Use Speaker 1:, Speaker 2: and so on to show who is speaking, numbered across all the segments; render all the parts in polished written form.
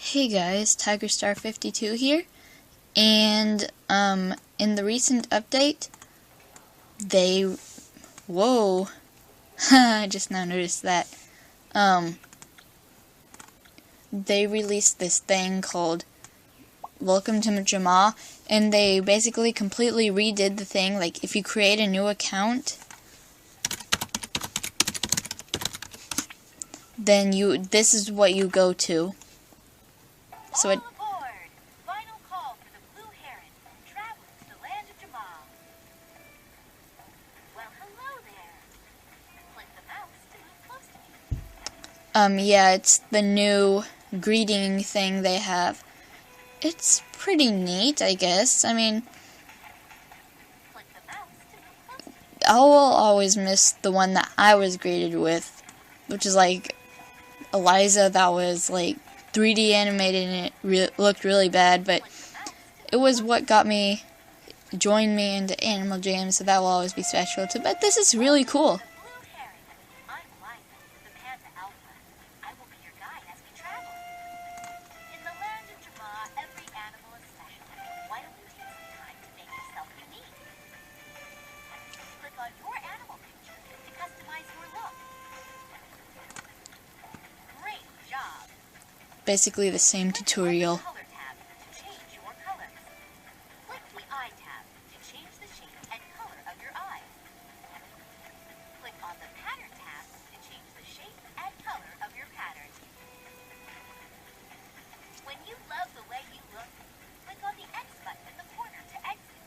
Speaker 1: Hey guys, TigerStar52 here, and in the recent update, whoa, I just now noticed that, they released this thing called Welcome to Jamaa, and they basically completely redid the thing. Like, if you create a new account, then this is what you go to. So it.
Speaker 2: All aboard! Final call for the Blue Heron, traveling to the land of Jamaa. Well, hello there. Click the mouse to move close to me.
Speaker 1: Yeah, it's the new greeting thing they have. It's pretty neat, I guess. I mean,
Speaker 2: Click the mouse to move close to me.
Speaker 1: I will always miss the one that I was greeted with, which is like Eliza, that was like 3D animated and it looked really bad, but it was what joined me into Animal Jam, so that will always be special too. But this is really cool.
Speaker 2: Blue Heron. I'm Liza, the Panda Alpha. I will be your guide as we travel. In the land of Jamaa, every animal is special. Why don't you take some time to make yourself unique? Click on your animal picture to customize your look. Great job!
Speaker 1: Basically the same tutorial.
Speaker 2: Color tab to change your colors. Click the eye tab to change the shape and color of your eye. Click on the pattern tab to change the shape and color of your pattern. When you love the way you look, click on the X button in the corner to exit.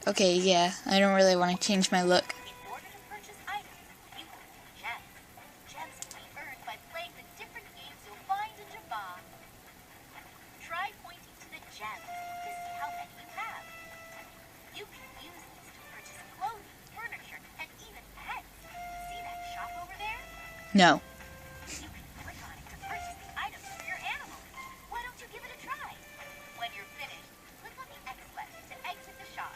Speaker 1: Okay, yeah, I don't really want to change my look.
Speaker 2: In order to purchase items, you will need gems. Gems can be earned by playing the different games you'll find in Jamaa. Try pointing to the gems to see how many you have. You can use these to purchase clothing, furniture, and even pets. See that shop over there?
Speaker 1: No.
Speaker 2: You can click on it to purchase the items for your animal. Why don't you give it a try? When you're finished, click on the X button to exit the shop.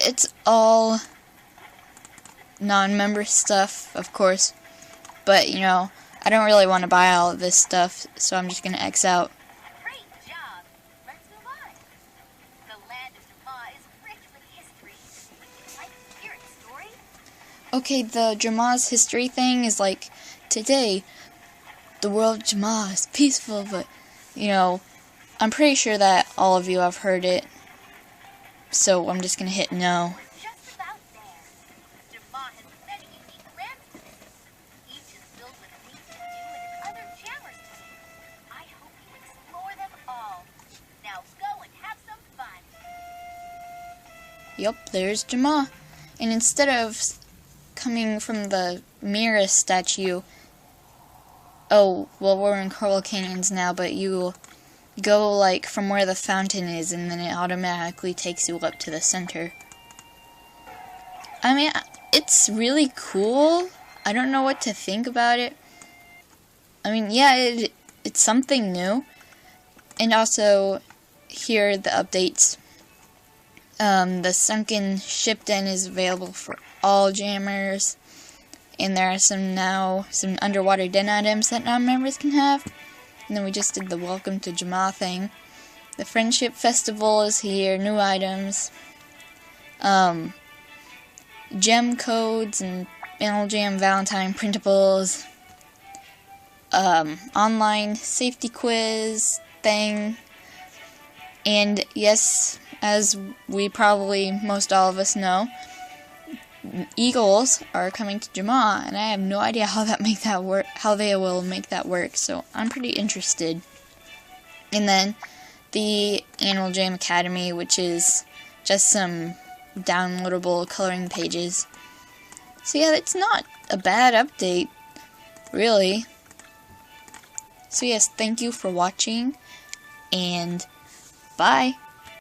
Speaker 1: It's all non-member stuff, of course, but you know, I don't really want to buy all of this stuff, so I'm just gonna X out.
Speaker 2: Great job! Let's move on. The land of Jamaa is rich with history. Would you like to hear its story?
Speaker 1: Okay, the Jamaa's history thing is like, today, the world of Jamaa is peaceful, but, you know, I'm pretty sure that all of you have heard it, so I'm just gonna hit no.
Speaker 2: We're just about there. Jamaa has many unique lands to visit. Each is filled with things to do and other jammers to do. I hope you explore them all. Now go and have some fun.
Speaker 1: Yup, there's Jamaa. And instead of coming from the Mira statue, oh, well, we're in Coral Canyons now, but you go, like, from where the fountain is, and then it automatically takes you up to the center. I mean, it's really cool. I don't know what to think about it. I mean, yeah, it's something new. And also, here are the updates. The sunken ship den is available for all jammers. And there are some underwater den items that non-members can have. And then we just did the Welcome to Jamaa thing. The Friendship Festival is here, new items. Gem codes and Animal Jam Valentine printables. Online safety quiz thing. And yes, as we probably most all of us know, eagles are coming to Jamaa, and I have no idea how they will make that work, so I'm pretty interested. And then the Animal Jam Academy, which is just some downloadable coloring pages. So yeah, it's not a bad update, really. So yes, thank you for watching, and bye.